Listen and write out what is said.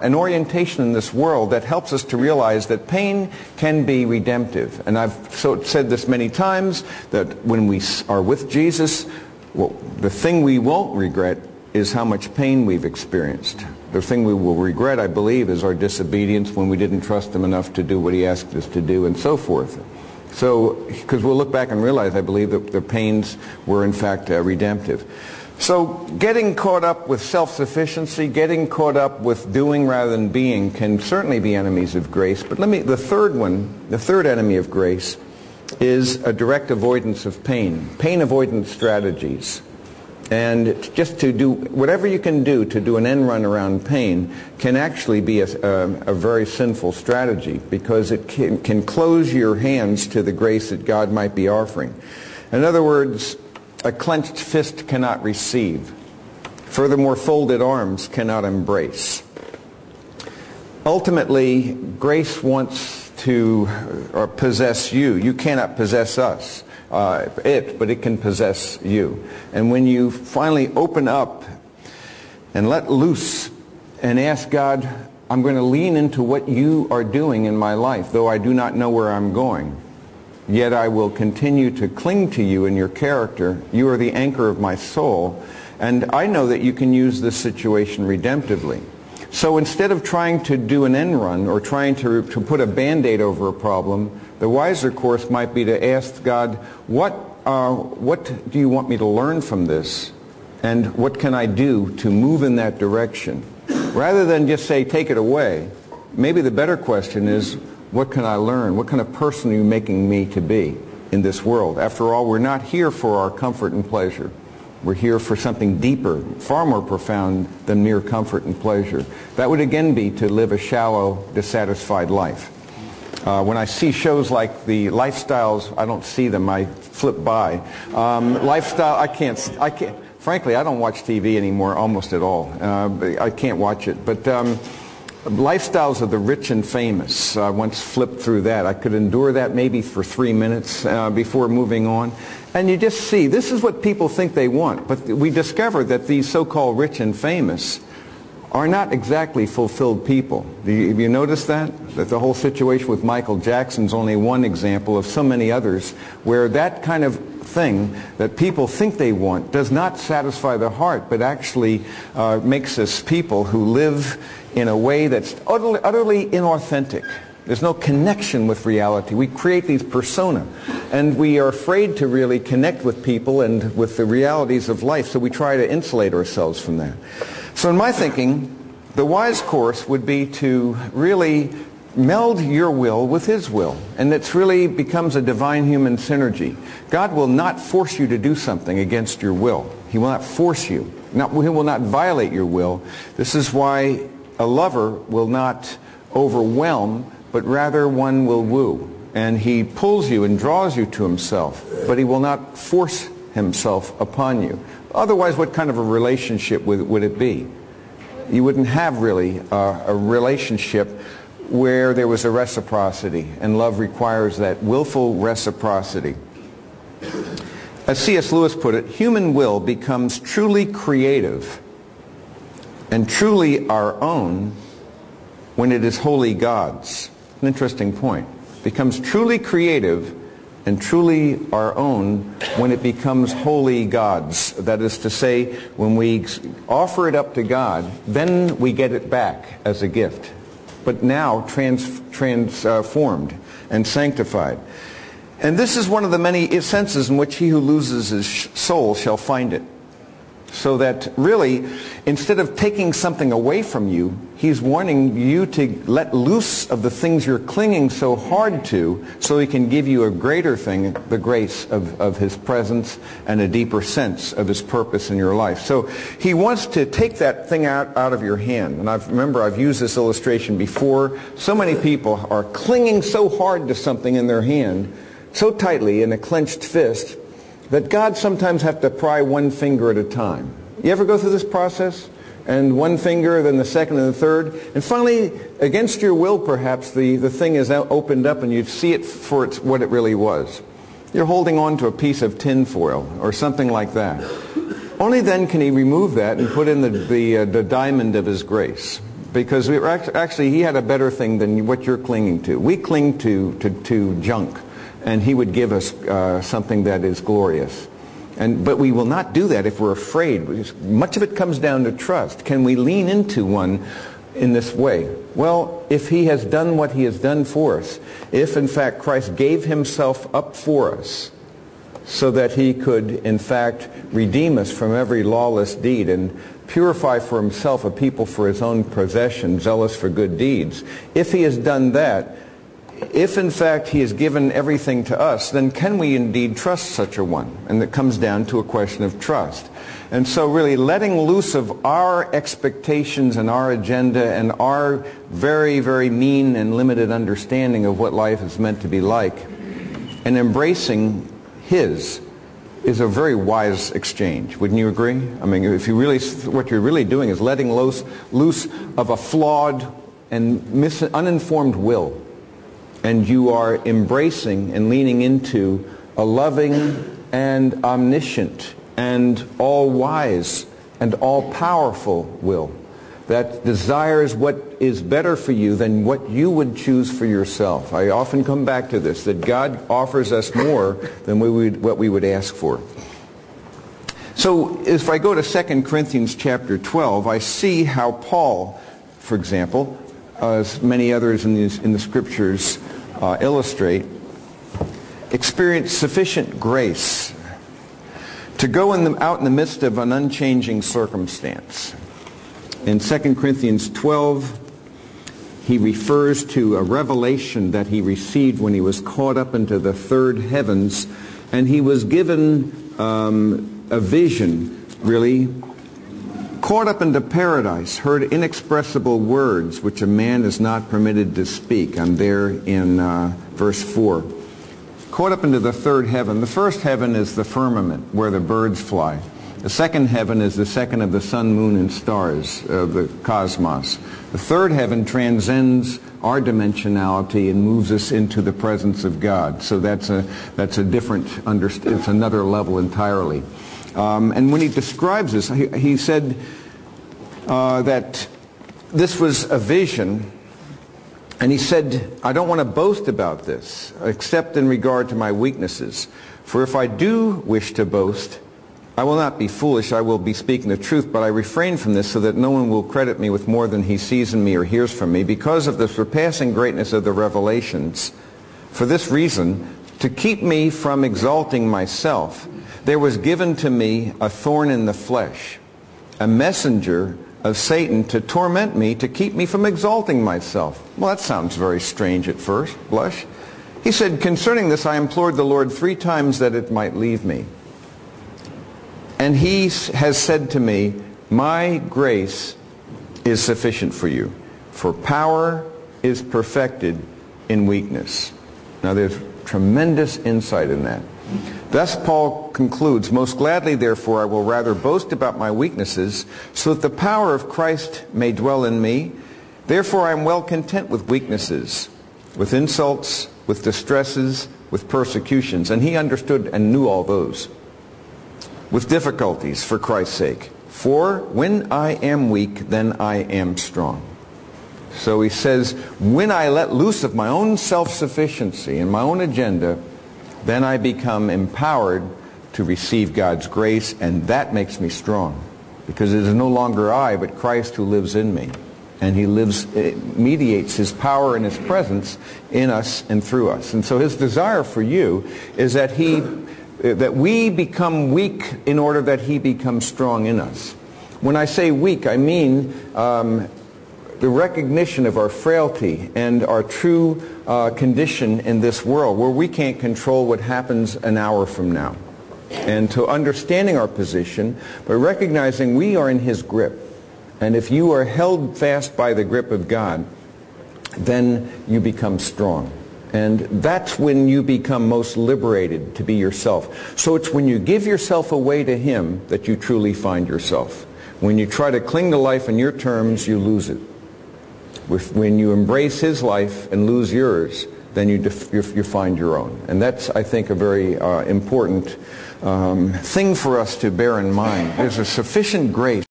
an orientation in this world that helps us to realize that pain can be redemptive. And I've said this many times, that when we are with Jesus, well, the thing we won't regret is how much pain we've experienced. The thing we will regret, I believe, is our disobedience when we didn't trust Him enough to do what He asked us to do, and so forth. So, because we'll look back and realize, I believe, that the pains were in fact redemptive. So getting caught up with self-sufficiency, getting caught up with doing rather than being can certainly be enemies of grace. But the third enemy of grace is a direct avoidance of pain, pain avoidance strategies. And just to do whatever you can do to do an end run around pain can actually be a very sinful strategy, because it can close your hands to the grace that God might be offering. In other words, a clenched fist cannot receive. Furthermore, folded arms cannot embrace. Ultimately, grace wants to possess you. You cannot possess us. But it can possess you. And when you finally open up and let loose and ask God, I'm going to lean into what you are doing in my life, though I do not know where I'm going. Yet I will continue to cling to you in your character. You are the anchor of my soul. And I know that you can use this situation redemptively. So instead of trying to do an end run or trying to put a Band-Aid over a problem, the wiser course might be to ask God, what do you want me to learn from this? And what can I do to move in that direction? Rather than just say, take it away, maybe the better question is, what can I learn? What kind of person are you making me to be in this world? After all, we're not here for our comfort and pleasure. We're here for something deeper, far more profound than mere comfort and pleasure. That would again be to live a shallow, dissatisfied life. When I see shows like the Lifestyles, I don't see them, I flip by. Lifestyle, I can't, frankly, I don't watch TV anymore almost at all. I can't watch it. But Lifestyles of the Rich and Famous, I once flipped through that. I could endure that maybe for 3 minutes before moving on. And you just see, this is what people think they want. But we discover that these so-called rich and famous are not exactly fulfilled people. Have you noticed that? That the whole situation with Michael Jackson's only one example of so many others where that kind of thing that people think they want does not satisfy the heart, but actually makes us people who live in a way that's utterly inauthentic. There's no connection with reality. We create these persona, and we are afraid to really connect with people and with the realities of life, so we try to insulate ourselves from that. So in my thinking, the wise course would be to really meld your will with His will, and it really becomes a divine human synergy. God will not force you to do something against your will. He will not force you. He will not violate your will. This is why a lover will not overwhelm, but rather one will woo. And he pulls you and draws you to himself, but he will not force himself upon you. Otherwise, what kind of a relationship would it be? You wouldn't have really a relationship where there was a reciprocity, and love requires that willful reciprocity. As C.S. Lewis put it, human will becomes truly creative and truly our own when it is wholly God's. An interesting point. It becomes truly creative and truly our own when it becomes wholly God's. That is to say, when we offer it up to God, then we get it back as a gift, but now transformed and sanctified. And this is one of the many senses in which he who loses his soul shall find it. So that really, instead of taking something away from you, he's wanting you to let loose of the things you're clinging so hard to, so he can give you a greater thing, the grace of his presence and a deeper sense of his purpose in your life. So he wants to take that thing out of your hand. And remember I've used this illustration before. So many people are clinging so hard to something in their hand, so tightly in a clenched fist, that God sometimes have to pry one finger at a time. You ever go through this process? And one finger, then the second and the third. And finally, against your will perhaps, the thing is opened up and you see it for what it really was. You're holding on to a piece of tin foil or something like that. Only then can he remove that and put in the diamond of his grace. because we were actually he had a better thing than what you're clinging to. We cling to junk, and he would give us something that is glorious. But we will not do that if we're afraid. Much of it comes down to trust. Can we lean into one in this way? Well, if he has done what he has done for us, if in fact Christ gave himself up for us so that he could in fact redeem us from every lawless deed and purify for himself a people for his own possession, zealous for good deeds, if he has done that, if in fact he has given everything to us, then can we indeed trust such a one? And it comes down to a question of trust. And so really letting loose of our expectations and our agenda and our very, very mean and limited understanding of what life is meant to be like, and embracing his, is a very wise exchange. Wouldn't you agree? I mean, if you really, what you're really doing is letting loose of a flawed and uninformed will, and you are embracing and leaning into a loving and omniscient and all-wise and all-powerful will that desires what is better for you than what you would choose for yourself. I often come back to this, that God offers us more than what we would ask for. So if I go to 2 Corinthians chapter 12, I see how Paul, for example, as many others in the Scriptures illustrate, experienced sufficient grace to go out in the midst of an unchanging circumstance. In 2 Corinthians 12, he refers to a revelation that he received when he was caught up into the third heavens, and he was given a vision, really, caught up into paradise, heard inexpressible words which a man is not permitted to speak. I'm there in verse 4. Caught up into the third heaven. The first heaven is the firmament, where the birds fly. The second heaven is the second of the sun, moon, and stars, the cosmos. The third heaven transcends our dimensionality and moves us into the presence of God. So that's a different, it's another level entirely. And when he describes this, he said that this was a vision. And he said, I don't want to boast about this, except in regard to my weaknesses. For if I do wish to boast, I will not be foolish, I will be speaking the truth, but I refrain from this so that no one will credit me with more than he sees in me or hears from me, because of the surpassing greatness of the revelations. For this reason, to keep me from exalting myself, there was given to me a thorn in the flesh, a messenger of Satan to torment me, to keep me from exalting myself. Well, that sounds very strange at first blush. He said, concerning this I implored the Lord 3 times that it might leave me. And he has said to me, my grace is sufficient for you, for power is perfected in weakness. Now there's tremendous insight in that. Thus Paul concludes, most gladly therefore I will rather boast about my weaknesses, so that the power of Christ may dwell in me. Therefore I am well content with weaknesses, with insults, with distresses, with persecutions. And he understood and knew all those. With difficulties for Christ's sake. For when I am weak, then I am strong. So he says, when I let loose of my own self-sufficiency and my own agenda, then I become empowered to receive God's grace, and that makes me strong. Because it is no longer I, but Christ who lives in me. And he mediates his power and his presence in us and through us. And so his desire for you is that we become weak in order that he becomes strong in us. When I say weak, I mean the recognition of our frailty and our true condition in this world, where we can't control what happens an hour from now. And to understanding our position, but recognizing we are in his grip. And if you are held fast by the grip of God, then you become strong. And that's when you become most liberated to be yourself. So it's when you give yourself away to him that you truly find yourself. When you try to cling to life on your terms, you lose it. When you embrace his life and lose yours, then you find your own. And that's, I think, a very important thing for us to bear in mind. There's a sufficient grace